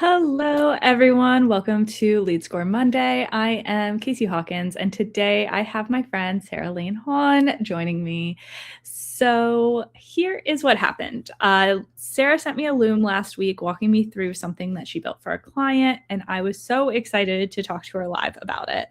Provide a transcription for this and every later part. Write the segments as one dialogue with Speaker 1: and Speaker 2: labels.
Speaker 1: Hello, everyone. Welcome to Lead Score Monday. I am Casey Hawkins, and today I have my friend Sarah Lane-Hawn joining me. So here is what happened. Sarah sent me a Loom last week walking me through something that she built for a client, and I was so excited to talk to her live about it.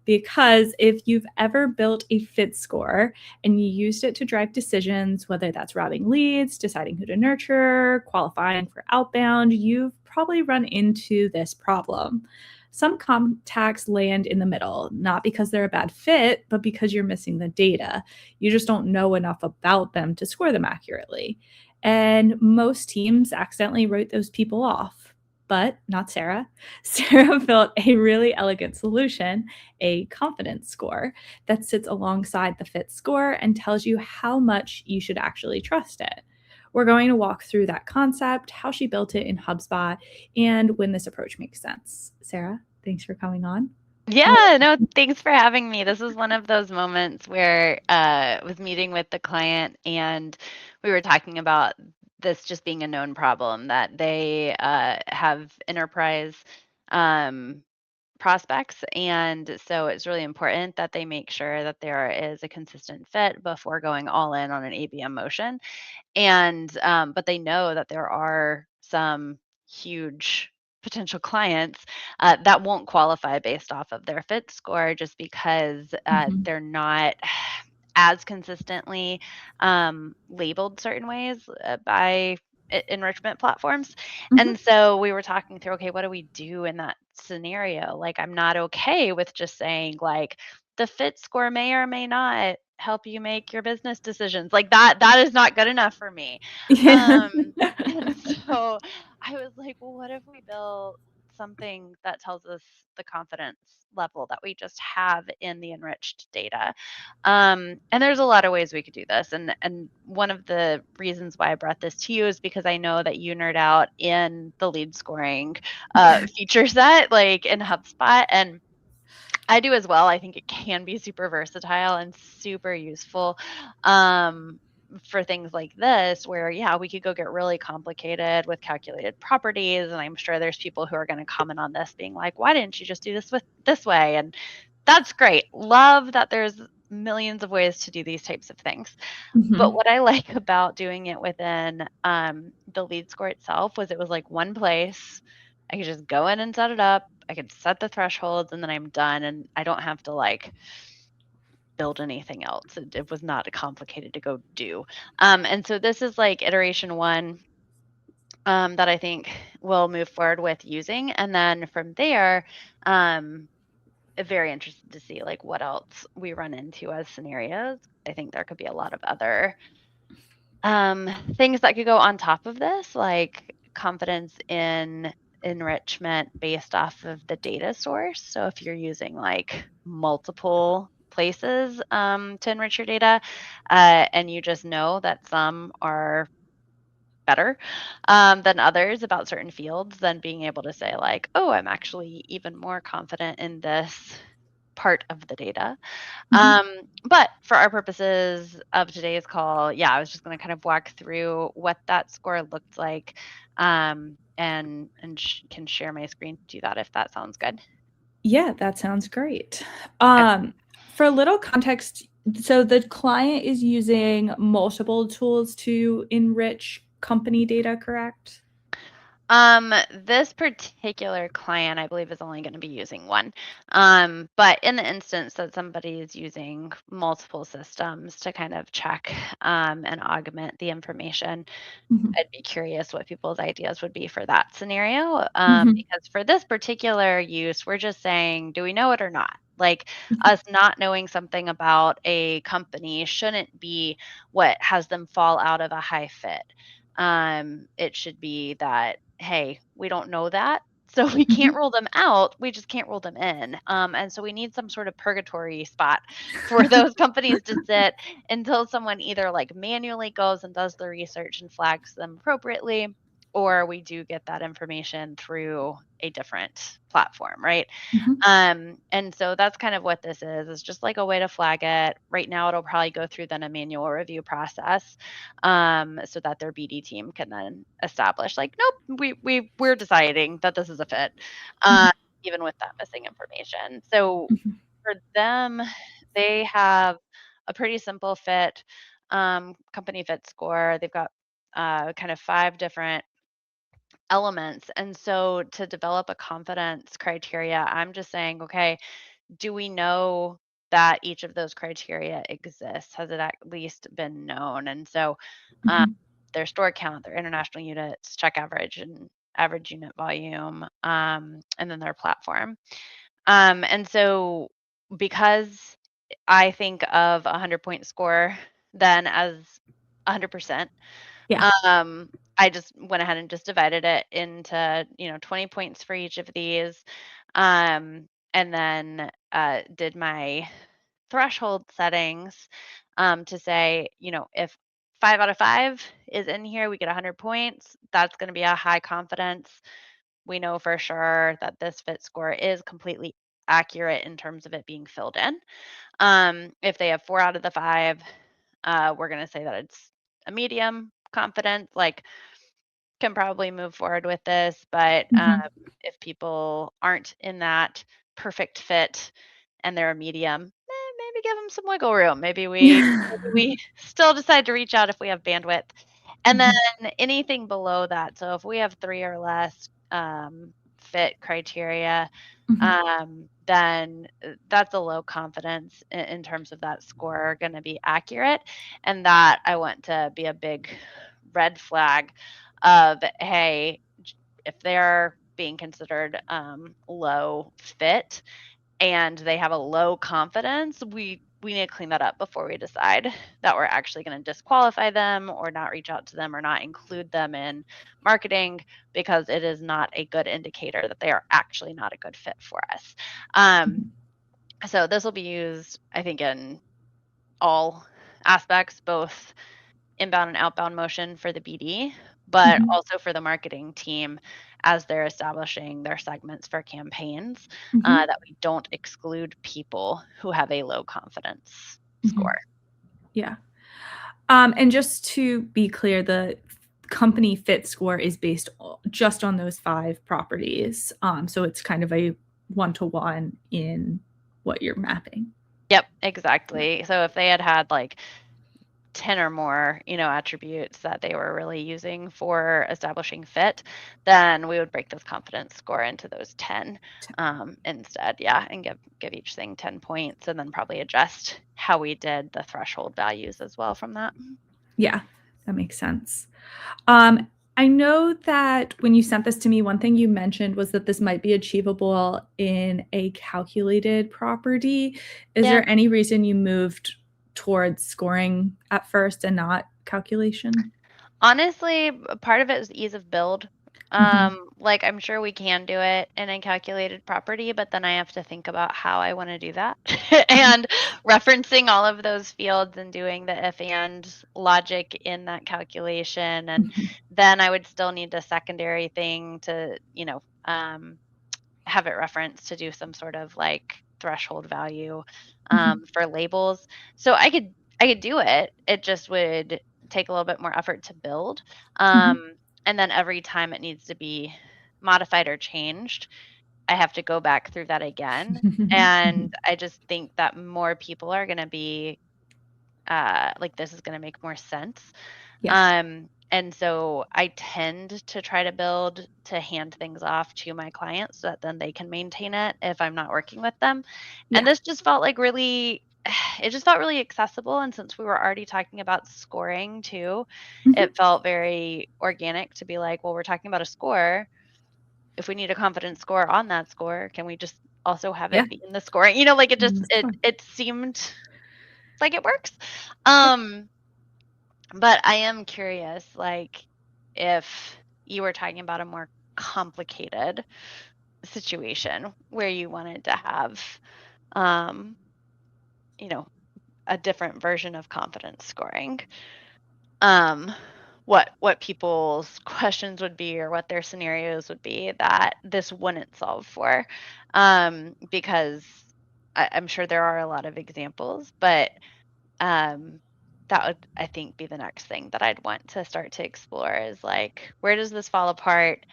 Speaker 1: Because if you've ever built a fit score and you used it to drive decisions, whether that's routing leads, deciding who to nurture, qualifying for outbound, you've probably run into this problem. Some contacts land in the middle, not because they're a bad fit, but because you're missing the data. You just don't know enough about them to score them accurately. And most teams accidentally wrote those people off. But not Sarah. Sarah built a really elegant solution, a confidence score, that sits alongside the fit score and tells you how much you should actually trust it. We're going to walk through that concept, how she built it in HubSpot, and when this approach makes sense. Sarah, thanks for coming on.
Speaker 2: Yeah, no, thanks for having me. This is one of those moments where I was meeting with the client and we were talking about this just being a known problem that they have enterprise um, prospects. And so it's really important that they make sure that there is a consistent fit before going all in on an ABM motion. And but they know that there are some huge potential clients that won't qualify based off of their fit score just because
Speaker 1: Mhm.
Speaker 2: they're not as consistently labeled certain ways by enrichment platforms.
Speaker 1: Mhm.
Speaker 2: And so we were talking through, okay, what do we do in that scenario? Like, I'm not okay with just saying, like, the fit score may or may not help you make your business decisions. Like that is not good enough for me.
Speaker 1: Yeah.
Speaker 2: Um, and so I was like, well, what if we built something that tells us the confidence level that we just have in the enriched data? And there's a lot of ways we could do this. And one of the reasons why I brought this to you is because I know that you nerd out in the lead scoring feature set, like in HubSpot. And I do as well. I think it can be super versatile and super useful um, for things like this, where, yeah, we could go get really complicated with calculated properties. And I'm sure there's people who are going to comment on this being like, why didn't you just do this with this way? And that's great. Love that there's millions of ways to do these types of things. But
Speaker 1: Mhm.
Speaker 2: what I like about doing it within the lead score itself was it was like one place. I could just go in and set it up. I could set the thresholds and then I'm done. And I don't have to like build anything else. It was not complicated to go do. And so this is like iteration one that I think we'll move forward with using. And then from there, um, very interested to see like what else we run into as scenarios. I think there could be a lot of other um, things that could go on top of this, like confidence in enrichment based off of the data source. So if you're using like multiple places to enrich your data, and you just know that some are better than others about certain fields, then being able to say like, oh, I'm actually even more confident in this part of the data.
Speaker 1: Mhm.
Speaker 2: But for our purposes of today's call, yeah, I was just going to kind of walk through what that score looked like, and can share my screen to do that if that sounds good.
Speaker 1: Yeah, that sounds great.
Speaker 2: Okay.
Speaker 1: For a little context, so the client is using multiple tools to enrich company data, correct?
Speaker 2: This particular client, I believe, is only going to be using one. But in the instance that somebody is using multiple systems to kind of check and augment the information,
Speaker 1: Mhm.
Speaker 2: I'd be curious what people's ideas would be for that scenario.
Speaker 1: Mhm.
Speaker 2: Because for this particular use, we're just saying, do we know it or not? Like
Speaker 1: Mhm.
Speaker 2: us not knowing something about a company shouldn't be what has them fall out of a high fit. It should be that, hey, we don't know that. So we can't
Speaker 1: Mhm.
Speaker 2: rule them out. We just can't rule them in. And so we need some sort of purgatory spot for those companies to sit until someone either like manually goes and does the research and flags them appropriately, or we do get that information through a different platform, right?
Speaker 1: Mhm.
Speaker 2: And so that's kind of what this is. It's just like a way to flag it. Right now, it'll probably go through then a manual review process, so that their BD team can then establish, like, nope, we're deciding that this is a fit,
Speaker 1: Mhm.
Speaker 2: uh, even with that missing information. So
Speaker 1: Mhm.
Speaker 2: for them, they have a pretty simple fit, company fit score. They've got kind of 5 different elements. And so to develop a confidence criteria, I'm just saying, okay, do we know that each of those criteria exists? Has it at least been known? And so um,
Speaker 1: Mhm.
Speaker 2: their store count, their international units, check average, and average unit volume, and then their platform. And so because I think of a 100-point score then as 100%,
Speaker 1: Yeah.
Speaker 2: um, I just went ahead and just divided it into, 20 points for each of these. And then did my threshold settings, to say, if 5 out of 5 is in here, we get 100 points. That's going to be a high confidence. We know for sure that this fit score is completely accurate in terms of it being filled in. If they have 4 out of the 5, we're going to say that it's a medium confidence. Like, can probably move forward with this, but
Speaker 1: Mhm.
Speaker 2: if people aren't in that perfect fit and they're a medium, maybe give them some wiggle room. Maybe we still decide to reach out if we have bandwidth. And then
Speaker 1: Mhm.
Speaker 2: anything below that. So if we have 3 or less fit criteria,
Speaker 1: Mhm.
Speaker 2: then that's a low confidence in terms of that score going to be accurate. And that I want to be a big red flag of, hey, if they're being considered low fit and they have a low confidence, we need to clean that up before we decide that we're actually going to disqualify them or not reach out to them or not include them in marketing, because it is not a good indicator that they are actually not a good fit for us. Um,
Speaker 1: Mhm.
Speaker 2: so this will be used, I think, in all aspects, both inbound and outbound motion for the BD, but
Speaker 1: Mhm.
Speaker 2: also for the marketing team as they're establishing their segments for campaigns,
Speaker 1: Mhm.
Speaker 2: that we don't exclude people who have a low confidence
Speaker 1: Mhm.
Speaker 2: score.
Speaker 1: Yeah. And just to be clear, the company fit score is based just on those 5 properties. So it's kind of a one-to-one in what you're mapping.
Speaker 2: Yep,
Speaker 1: Yeah.
Speaker 2: exactly. So if they had had like 10 or more, attributes that they were really using for establishing fit, then we would break this confidence score into those 10, instead. Yeah, and give each thing 10 points and then probably adjust how we did the threshold values as well from that.
Speaker 1: Yeah, that makes sense. Um, I know that when you sent this to me, one thing you mentioned was that this might be achievable in a calculated property. Is
Speaker 2: Yeah.
Speaker 1: there any reason you moved towards scoring at first and not calculation?
Speaker 2: Honestly, part of it is ease of build.
Speaker 1: Mhm.
Speaker 2: Like, I'm sure we can do it in a calculated property, but then I have to think about how I want to do that.
Speaker 1: Mhm.
Speaker 2: And referencing all of those fields and doing the if and logic in that calculation. And
Speaker 1: Mhm.
Speaker 2: then I would still need a secondary thing to, have it referenced to do some sort of like threshold value,
Speaker 1: Mhm.
Speaker 2: for labels. So I could do it. It just would take a little bit more effort to build.
Speaker 1: Mhm.
Speaker 2: And then every time it needs to be modified or changed, I have to go back through that again. And
Speaker 1: Mhm.
Speaker 2: I just think that more people are going to be like, this is going to make more sense.
Speaker 1: Yeah.
Speaker 2: And so I tend to try to build to hand things off to my clients so that then they can maintain it if I'm not working with them. And
Speaker 1: Yeah.
Speaker 2: this just felt like really, it just felt really accessible. And since we were already talking about scoring too,
Speaker 1: Mhm.
Speaker 2: it felt very organic to be like, well, we're talking about a score. If we need a confidence score on that score, can we just also have
Speaker 1: Yeah.
Speaker 2: it be in the scoring? Like it just,
Speaker 1: Mm,
Speaker 2: it,
Speaker 1: fun.
Speaker 2: it seemed like it works.
Speaker 1: Yeah.
Speaker 2: Um, but I am curious, like, if you were talking about a more complicated situation where you wanted to have, um, you know, a different version of confidence scoring. Um, what people's questions would be or what their scenarios would be that this wouldn't solve for. Because I'm sure there are a lot of examples, but um, that would, I think, be the next thing that I'd want to start to explore is like, where does this fall apart?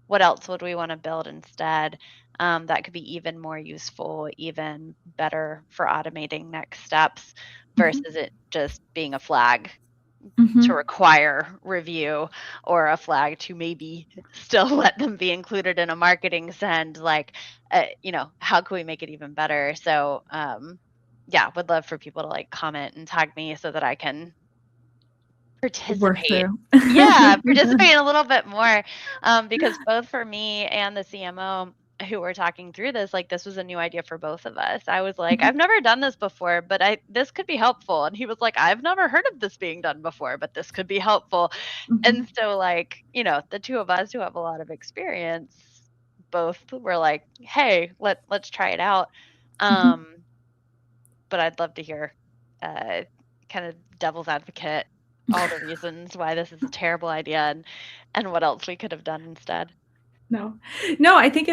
Speaker 2: What else would we want to build instead? That could be even more useful, even better for automating next steps
Speaker 1: Mhm.
Speaker 2: versus it just being a flag to
Speaker 1: Mhm.
Speaker 2: require review or a flag to maybe still let them be included in a marketing send. Like, how can we make it even better? So, yeah, would love for people to like comment and tag me so that I can
Speaker 1: Work
Speaker 2: participate.
Speaker 1: through.
Speaker 2: Yeah, participate a little bit more, because both for me and the CMO who were talking through this, like, this was a new idea for both of us. I was like,
Speaker 1: Mhm.
Speaker 2: "I've never done this before, but I this could be helpful." And he was like, "I've never heard of this being done before, but this could be helpful." And
Speaker 1: Mhm.
Speaker 2: so, like, the 2 of us who have a lot of experience both were like, "Hey, let's try it out."
Speaker 1: Mhm.
Speaker 2: Um, but I'd love to hear, uh, kind of devil's advocate, all the reasons why this is a terrible idea and what else we could have done instead.
Speaker 1: No. No, I think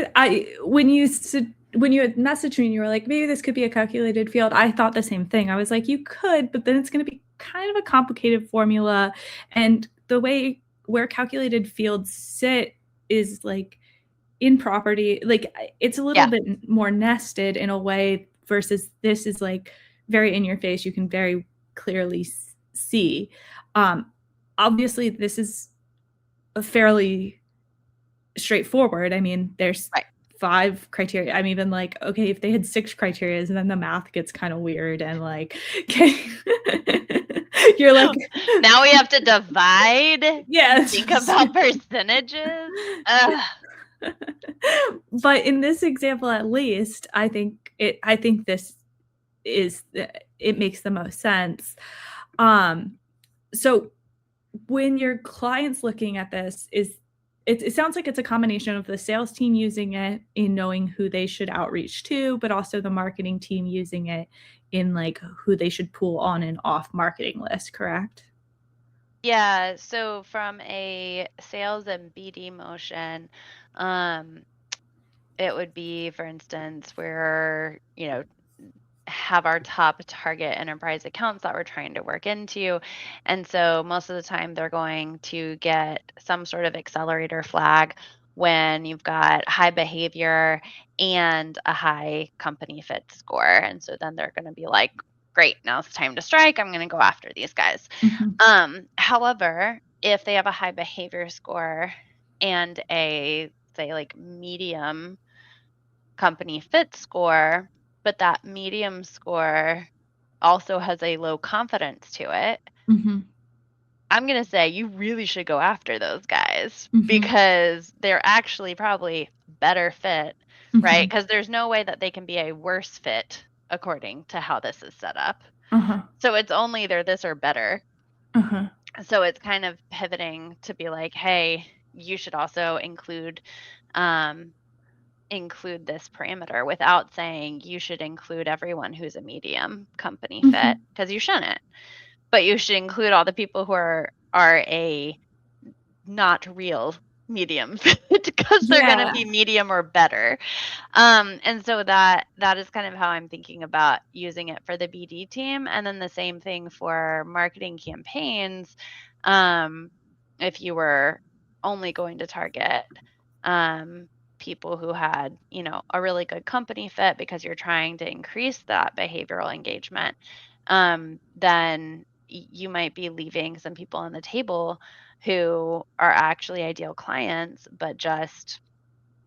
Speaker 1: when you had messaged me and you were like, "Maybe this could be a calculated field," I thought the same thing. I was like, "You could, but then it's gonna be kind of a complicated formula," and the way where calculated fields sit is, like, in property like, it's a little
Speaker 2: Yeah,
Speaker 1: bit more nested in a way versus this is, like, very in your face, you can very clearly see. Um, Obviously, this is a fairly straightforward. I mean, there's
Speaker 2: right.
Speaker 1: 5 criteria. I'm even like, okay, if they had 6 criterias, then the math gets kind of weird and like, okay. You're like,
Speaker 2: Now we have to divide and think
Speaker 1: yes.
Speaker 2: about percentages. Ugh.
Speaker 1: But in this example, at least, I think this is it makes the most sense. Um, so when your client's looking at this, it sounds like it's a combination of the sales team using it in knowing who they should outreach to, but also the marketing team using it in, like, who they should pull on and off marketing list, correct?
Speaker 2: Yeah, so from a sales and BD motion, um, it would be, for instance, where, have our top target enterprise accounts that we're trying to work into. And so most of the time they're going to get some sort of accelerator flag when you've got high behavior and a high company fit score. And so then they're going to be like, great, now it's time to strike. I'm going to go after these guys.
Speaker 1: Mhm,
Speaker 2: However, if they have a high behavior score and a, say, like medium company fit score, but that medium score also has a low confidence to it,
Speaker 1: mhm,
Speaker 2: I'm going to say you really should go after those guys
Speaker 1: mhm,
Speaker 2: because they're actually probably better fit, right?
Speaker 1: mhm.
Speaker 2: Because there's no way that they can be a worse fit according to how this is set up.
Speaker 1: Uh-huh,
Speaker 2: So it's only either this or better.
Speaker 1: uh-huh.
Speaker 2: So it's kind of pivoting to be like, hey, you should also um, include this parameter without saying you should include everyone who's a medium company fit
Speaker 1: Mhm.
Speaker 2: because you shouldn't. But you should include all the people who are a not real medium fit because they're going to
Speaker 1: Yeah.
Speaker 2: be medium or better. And so that is kind of how I'm thinking about using it for the BD team, and then the same thing for marketing campaigns. Um, if you were only going to target um, people who had, a really good company fit because you're trying to increase that behavioral engagement, then you might be leaving some people on the table who are actually ideal clients, but just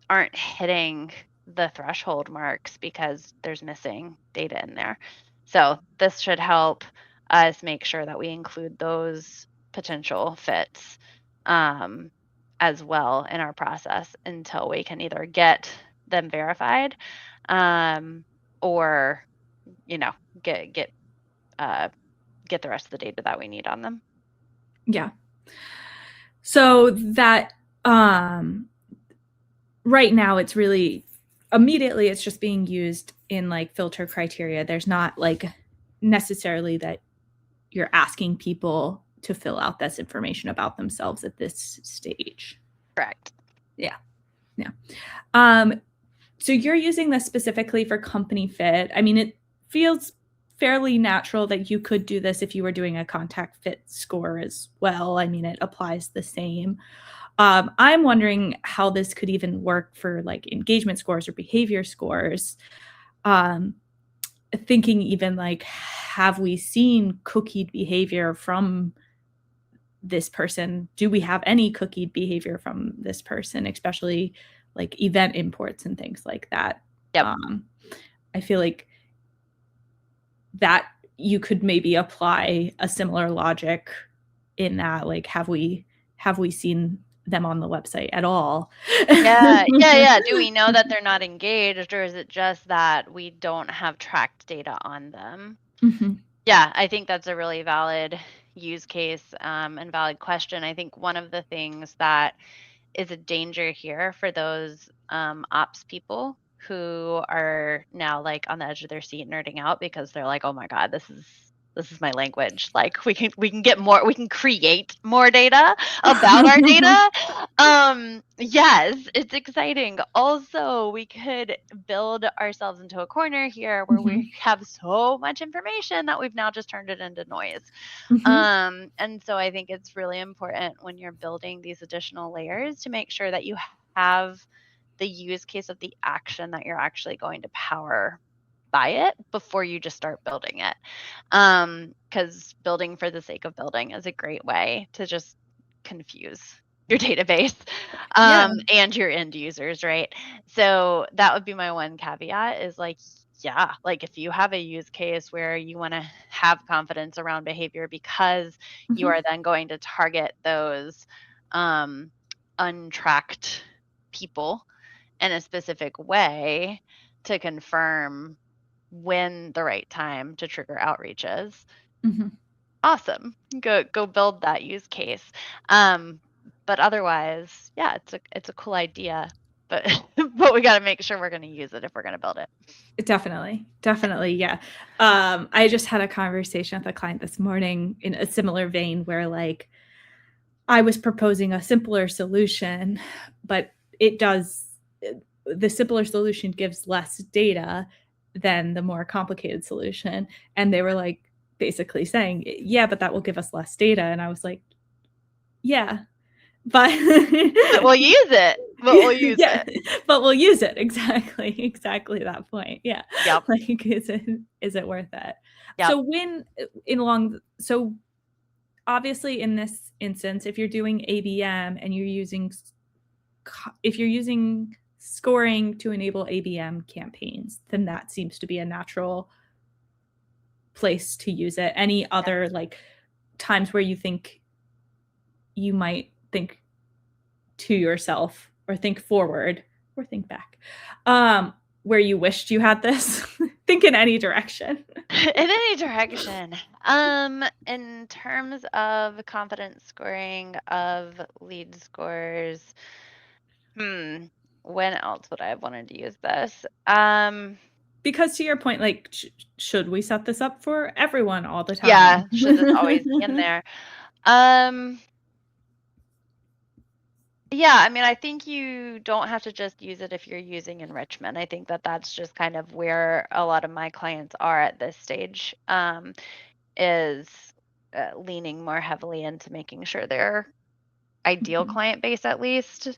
Speaker 2: aren't hitting the threshold marks because there's missing data in there. So this should help us make sure that we include those potential fits um, as well in our process until we can either get them verified um, or you know get get uh, get the rest of the data that we need on them.
Speaker 1: Yeah. So that, right now it's really immediately it's just being used in, like, filter criteria. There's not, like, necessarily that you're asking people to fill out this information about themselves at this stage.
Speaker 2: Correct.
Speaker 1: Yeah. So you're using this specifically for company fit. I mean, it feels fairly natural that you could do this if you were doing a contact fit score as well. I mean, it applies the same. I'm wondering how this could even work for like engagement scores or behavior scores. Thinking even like, have we seen cookied behavior from this person? Do we have any cookied behavior from this person, especially like event imports and things like that?
Speaker 2: Yep.
Speaker 1: I feel like that you could maybe apply a similar logic in that, like, have we seen them on the website at all?
Speaker 2: Yeah. Do we know that they're not engaged, or is it just that we don't have tracked data on them?
Speaker 1: Mm-hmm.
Speaker 2: Yeah, I think that's a really valid use case, and valid question. I think one of the things that is a danger here for those ops people who are now like on the edge of their seat nerding out because they're like, oh my god, this is my language. Like we can get more, we can create more data about our data. Yes, it's exciting. Also, we could build ourselves into a corner here where
Speaker 1: Mm-hmm.
Speaker 2: we have so much information that we've now just turned it into noise.
Speaker 1: Mm-hmm.
Speaker 2: And so I think it's really important when you're building these additional layers to make sure that you have the use case of the action that you're actually going to power by it before you just start building it. Because building for the sake of building is a great way to just confuse your database
Speaker 1: Yeah.
Speaker 2: and your end users, right? So that would be my one caveat is like, yeah, like if you have a use case where you want to have confidence around behavior because you
Speaker 1: Mm-hmm.
Speaker 2: are then going to target those um, untracked people in a specific way to confirm when the right time to trigger outreach is.
Speaker 1: Mm-hmm.
Speaker 2: Awesome. Go build that use case. Um, but otherwise, yeah, it's a cool idea. But but we got to make sure we're going to use it if we're going to build it.
Speaker 1: Definitely, yeah. I just had a conversation with a client this morning in a similar vein where like I was proposing a simpler solution, but it does the simpler solution gives less data than the more complicated solution. And they were like basically saying, yeah, but that will give us less data. And I was like, yeah, but
Speaker 2: But we'll use it. But we'll use
Speaker 1: yeah,
Speaker 2: it.
Speaker 1: but we'll use it. Exactly that point. Yeah.
Speaker 2: Yep.
Speaker 1: Like, is it worth it?
Speaker 2: Yep.
Speaker 1: So so obviously in this instance, if you're doing ABM and if you're using scoring to enable ABM campaigns, then that seems to be a natural place to use it. Any other like times where you think you might think to yourself or think forward or think back, where you wished you had this? Think in any direction.
Speaker 2: In any direction. In terms of confidence scoring of lead scores, hmm, when else would I have wanted to use this?
Speaker 1: Because to your point, like, should we set this up for everyone all the
Speaker 2: Yeah,
Speaker 1: time?
Speaker 2: should this always be in there? Um, yeah, I mean, I think you don't have to just use it if you're using enrichment. I think that that's just kind of where a lot of my clients are at this stage, is leaning more heavily into making sure their ideal
Speaker 1: Mhm.
Speaker 2: client base, at least,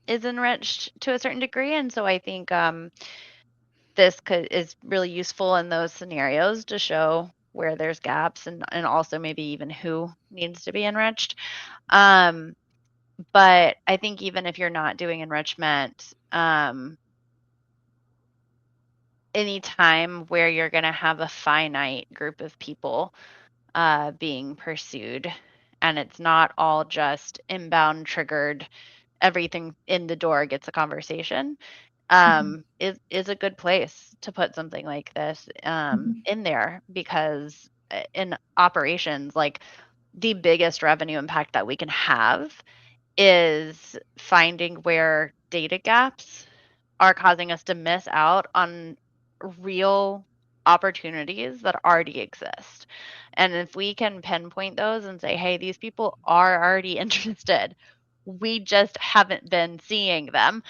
Speaker 2: is enriched to a certain degree. And so I think is really useful in those scenarios to show where there's gaps and also maybe even who needs to be enriched. Um, but I think even if you're not doing enrichment, any time where you're going to have a finite group of people being pursued, and it's not all just inbound triggered, everything in the door gets a conversation,
Speaker 1: Mhm.
Speaker 2: is a good place to put something like this
Speaker 1: Mhm.
Speaker 2: in there because in operations, like the biggest revenue impact that we can have is finding where data gaps are causing us to miss out on real. opportunities that already exist. And if we can pinpoint those and say, hey, these people are already interested, we just haven't been seeing them,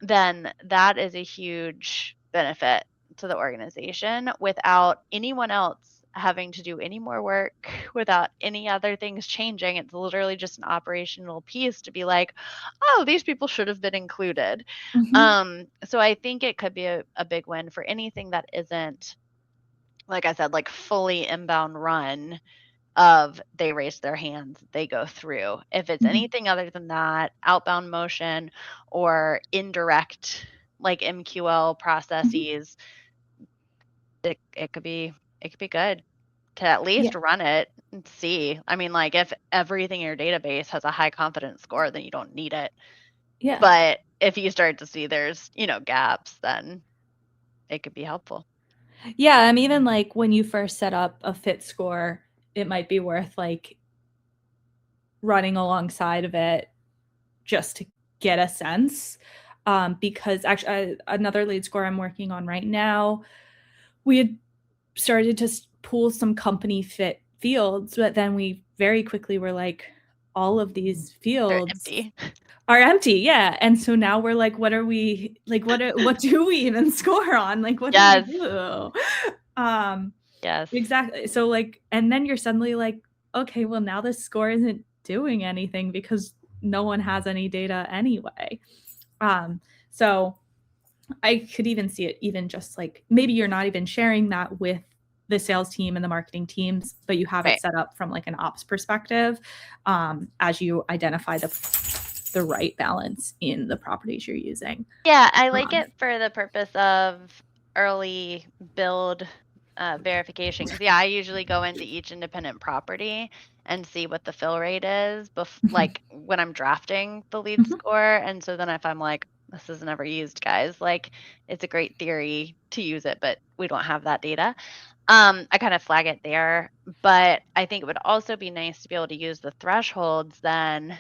Speaker 2: then that is a huge benefit to the organization without anyone else having to do any more work, without any other things changing. It's literally just an operational piece to be like, oh, these people should have been included.
Speaker 1: Mhm.
Speaker 2: So I think it could be a big win for anything that isn't, like I said, like fully inbound run of they raise their hands, they go through. If it's
Speaker 1: Mhm.
Speaker 2: anything other than that, outbound motion or indirect like MQL
Speaker 1: Mhm.
Speaker 2: processes, it could be, it could be good to at
Speaker 1: Yeah.
Speaker 2: least run it and see. I mean, like if everything in your database has a high confidence score, then you don't need it.
Speaker 1: Yeah.
Speaker 2: But if you start to see there's, gaps, then it could be helpful.
Speaker 1: Yeah, even like when you first set up a fit score, it might be worth like running alongside of it just to get a sense. Because actually, another lead score I'm working on right now, we had started to pull some company fit fields, but then we very quickly were like, all of these
Speaker 2: They're
Speaker 1: fields
Speaker 2: empty.
Speaker 1: are empty. Yeah. And so now we're like, what are we like? What do we even score on? Like, what do we
Speaker 2: Yes.
Speaker 1: do? Um,
Speaker 2: Yes.
Speaker 1: exactly. So like, and then you're suddenly like, okay, well now this score isn't doing anything because no one has any data anyway. So I could even see it even just like maybe you're not even sharing that with the sales team and the marketing teams, but you have it
Speaker 2: Right.
Speaker 1: set up from like an ops perspective, as you identify the right balance in the properties you're using.
Speaker 2: Yeah, I like
Speaker 1: Um,
Speaker 2: it for the purpose of early build verification. Because, yeah, I usually go into each independent property and see what the fill rate is,
Speaker 1: mhm,
Speaker 2: like when I'm drafting the lead
Speaker 1: mhm,
Speaker 2: score. And so then if I'm like, this is never used, guys, like it's a great theory to use it, but we don't have that data. I kind of flag it there. But I think it would also be nice to be able to use the thresholds then,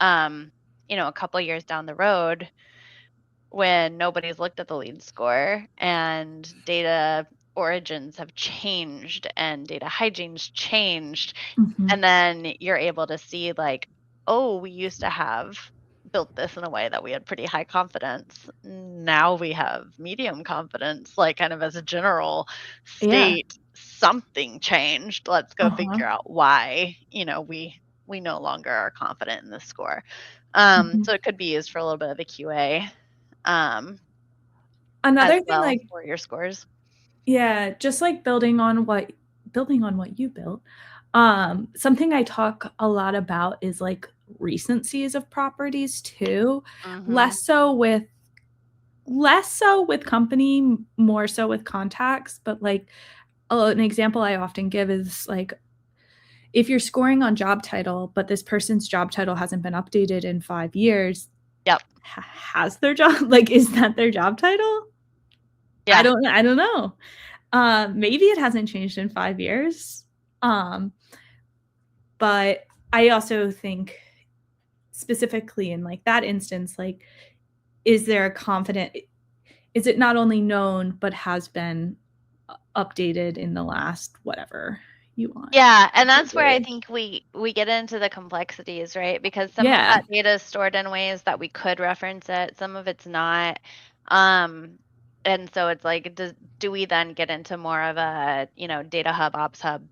Speaker 2: um, a couple years down the road when nobody's looked at the lead score and data origins have changed and data hygiene's changed,
Speaker 1: mhm.
Speaker 2: and then you're able to see like, oh, we used to have built this in a way that we had pretty high confidence, now we have medium confidence, like kind of as a general
Speaker 1: Yeah.
Speaker 2: state, something changed, let's go
Speaker 1: Uh-huh.
Speaker 2: figure out why, we no longer are confident in this score.
Speaker 1: Mhm.
Speaker 2: So it could be used for a little bit of a QA, um, as
Speaker 1: Another thing,
Speaker 2: well
Speaker 1: like,
Speaker 2: for your scores.
Speaker 1: yeah, just like building on what you built. Something I talk a lot about is like recencies of properties too.
Speaker 2: Mhm.
Speaker 1: Less so with less so with company, more so with contacts, but like an example I often give is like if you're scoring on job title, but this person's job title hasn't been updated in 5 years,
Speaker 2: Yep.
Speaker 1: has their job like is that their job title?
Speaker 2: Yeah.
Speaker 1: I don't know. Maybe it hasn't changed in 5 years. Um, but I also think specifically in like that instance, like, is there a confident, is it not only known but has been updated in the last whatever you want
Speaker 2: Yeah, and
Speaker 1: it to
Speaker 2: that's where I
Speaker 1: be?
Speaker 2: think we get into the complexities, right? Because some of
Speaker 1: Yeah.
Speaker 2: that data is stored in ways that we could reference it, some of it's not. Um, and so it's like, do we then get into more of a, data hub, ops hub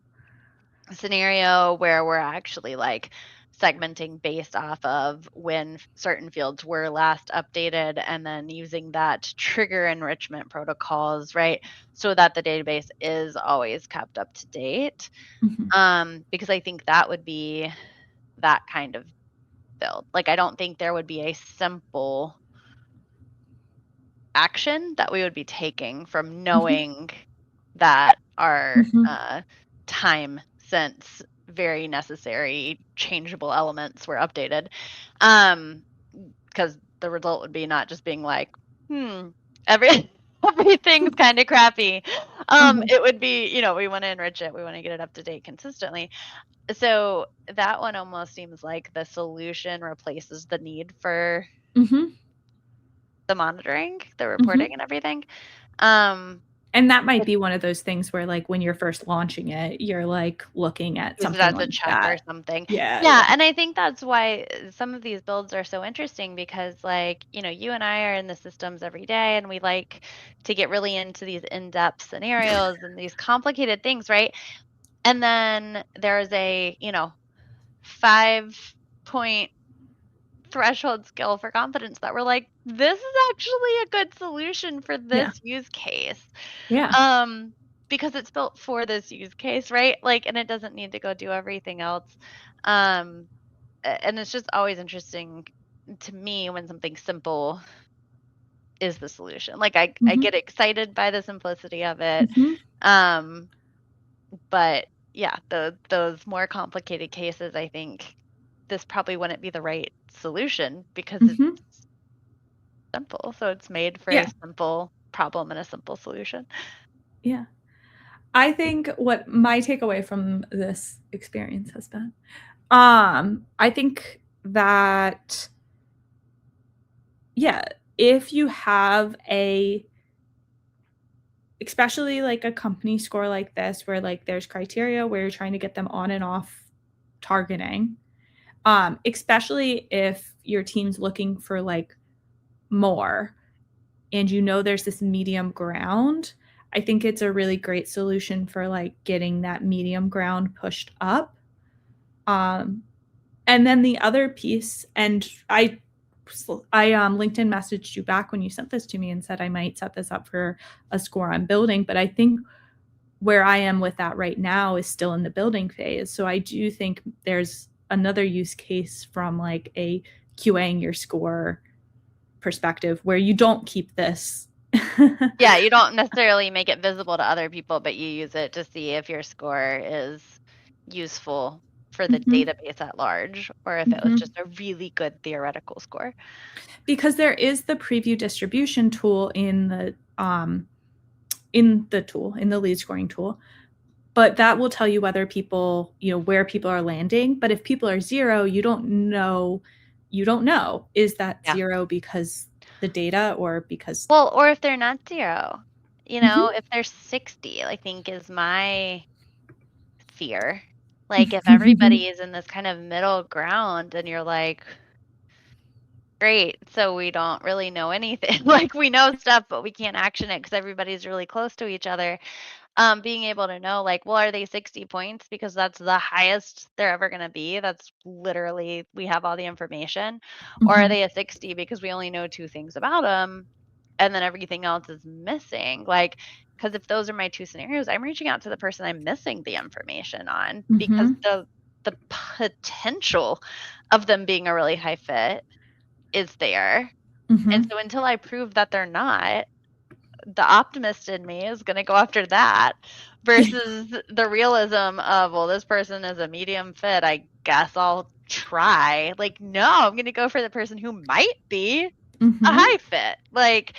Speaker 2: scenario where we're actually like segmenting based off of when certain fields were last updated and then using that to trigger enrichment protocols, right? So that the database is always kept up to date.
Speaker 1: Mhm.
Speaker 2: Because I think that would be that kind of build. Like I don't think there would be a simple action that we would be taking from
Speaker 1: Mhm.
Speaker 2: knowing that our
Speaker 1: Mhm.
Speaker 2: time since very necessary changeable elements were updated. Um, because the result would be not just being like, every everything's kind of crappy.
Speaker 1: Uh-huh.
Speaker 2: It would be, we want to enrich it, we want to get it up to date consistently. So that one almost seems like the solution replaces the need for
Speaker 1: Mhm.
Speaker 2: the monitoring, the
Speaker 1: Mhm.
Speaker 2: reporting and everything. Um,
Speaker 1: And that might be one of those things where, like, when you're first launching it, you're, like, looking at
Speaker 2: Use it
Speaker 1: something
Speaker 2: as a
Speaker 1: like
Speaker 2: check or
Speaker 1: that.
Speaker 2: something.
Speaker 1: Yeah,
Speaker 2: Yeah,
Speaker 1: yeah.
Speaker 2: and I think that's why some of these builds are so interesting because, like, you and I are in the systems every day and we like to get really into these in-depth scenarios and these complicated things, right? And then there's a, 5 point threshold skill for confidence that we're like, this is actually a good solution for
Speaker 1: Yeah.
Speaker 2: this use case.
Speaker 1: Yeah.
Speaker 2: Um, because it's built for this use case, right? Like, and it doesn't need to go do everything else. Um, and it's just always interesting to me when something simple is the solution. Like I
Speaker 1: Mhm.
Speaker 2: get excited by the simplicity of it.
Speaker 1: Mhm.
Speaker 2: Um, but yeah, those more complicated cases, I think this probably wouldn't be the right solution because it's
Speaker 1: Mhm.
Speaker 2: simple. So it's made for a
Speaker 1: Yeah.
Speaker 2: simple problem and a simple solution.
Speaker 1: Yeah. I think what my takeaway from this experience has been, I think that, yeah, if you have a especially like a company score like this where, like, there's criteria where you're trying to get them on and off targeting, especially if your team's looking for, like, more and there's this medium ground, I think it's a really great solution for, like, getting that medium ground pushed up. Um, and then the other piece, and I LinkedIn messaged you back when you sent this to me and said I might set this up for a score on building, but I think where I am with that right now is still in the building phase. So I do think there's another use case from, like, a QAing your score perspective where you don't keep this.
Speaker 2: Yeah, you don't necessarily make it visible to other people, but you use it to see if your score is useful for the
Speaker 1: Mhm,
Speaker 2: database at large or if it was
Speaker 1: mhm.
Speaker 2: just a really good theoretical score.
Speaker 1: Because there is the preview distribution tool in the tool, in the lead scoring tool, but that will tell you whether people, where people are landing. But if people are 0, you don't know. Is that
Speaker 2: Yeah.
Speaker 1: 0 because the data or because.
Speaker 2: Well, or if they're not 0,
Speaker 1: Mhm.
Speaker 2: if they're 60, I think is my fear. Like if everybody is in this kind of middle ground and you're like, great, so we don't really know anything. Like we know stuff, but we can't action it because everybody's really close to each other. Being able to know, like, well, are they 60 points because that's the highest they're ever going to be? That's literally, we have all the information. Or are
Speaker 1: Mhm,
Speaker 2: they a 60 because we only know two things about them and then everything else is missing? Like, because if those are my two scenarios, I'm reaching out to the person I'm missing the information on because
Speaker 1: mhm,
Speaker 2: the potential of them being a really high fit is there. And
Speaker 1: mhm.
Speaker 2: so until I prove that they're not, the optimist in me is gonna go after that versus the realism of, well, this person is a medium fit. I guess I'll try. Like, no, I'm gonna go for the person who might be a
Speaker 1: Mhm.
Speaker 2: high fit. Like,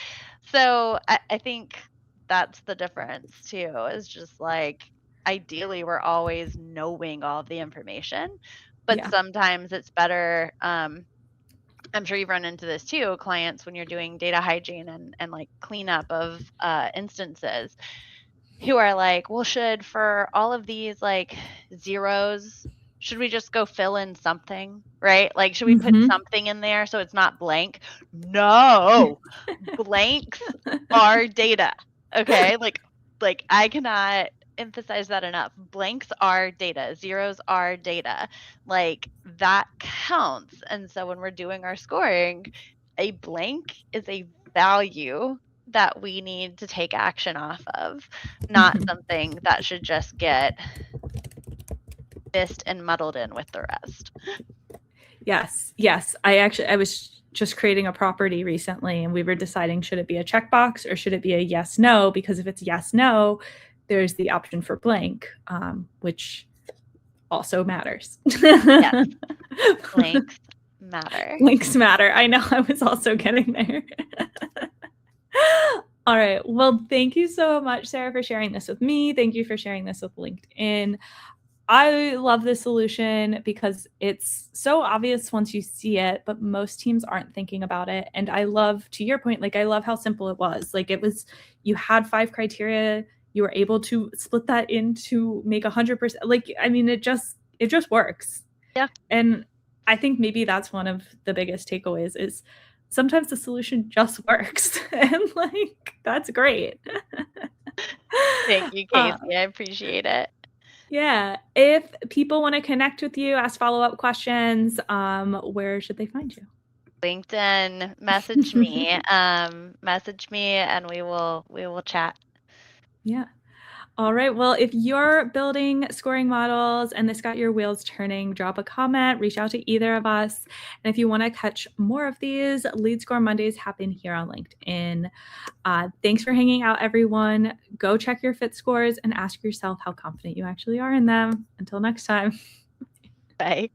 Speaker 2: so I think that's the difference too, is just like ideally we're always knowing all of the information, but
Speaker 1: Yeah.
Speaker 2: sometimes it's better. I'm sure you've run into this too, clients, when you're doing data hygiene and like cleanup of instances who are like, well, should for all of these like zeros, should we just go fill in something, right? Like, should we put
Speaker 1: Mhm.
Speaker 2: something in there so it's not blank? No, blanks are data. Okay. Like I cannot emphasize that enough. Blanks are data. Zeros are data. Like that counts. And so when we're doing our scoring, a blank is a value that we need to take action off of, not
Speaker 1: Mhm.
Speaker 2: something that should just get missed and muddled in with the rest.
Speaker 1: Yes, yes. I was just creating a property recently, and we were deciding, should it be a checkbox or should it be a yes no? Because if it's yes no, there's the option for blank, which also matters.
Speaker 2: Yes, blanks matter.
Speaker 1: Blanks matter. I know. I was also getting there. All right. Well, thank you so much, Sarah, for sharing this with me. Thank you for sharing this with LinkedIn. I love this solution because it's so obvious once you see it, but most teams aren't thinking about it. And I love, to your point, like I love how simple it was. Like it was, you had 5 criteria, you were able to split that into make 100%. Like, I mean, it just works.
Speaker 2: Yeah.
Speaker 1: And I think maybe that's one of the biggest takeaways is sometimes the solution just works. And like, that's great.
Speaker 2: Thank you,
Speaker 1: uh,
Speaker 2: Casey. I appreciate it.
Speaker 1: yeah. If people want to connect with you, ask follow-up questions, where should they find you?
Speaker 2: LinkedIn, message me and we will chat.
Speaker 1: Yeah. All right. Well, if you're building scoring models and this got your wheels turning, drop a comment, reach out to either of us. And if you want to catch more of these, Lead Score Mondays happen here on LinkedIn. Thanks for hanging out, everyone. Go check your fit scores and ask yourself how confident you actually are in them. Until next time.
Speaker 2: Bye.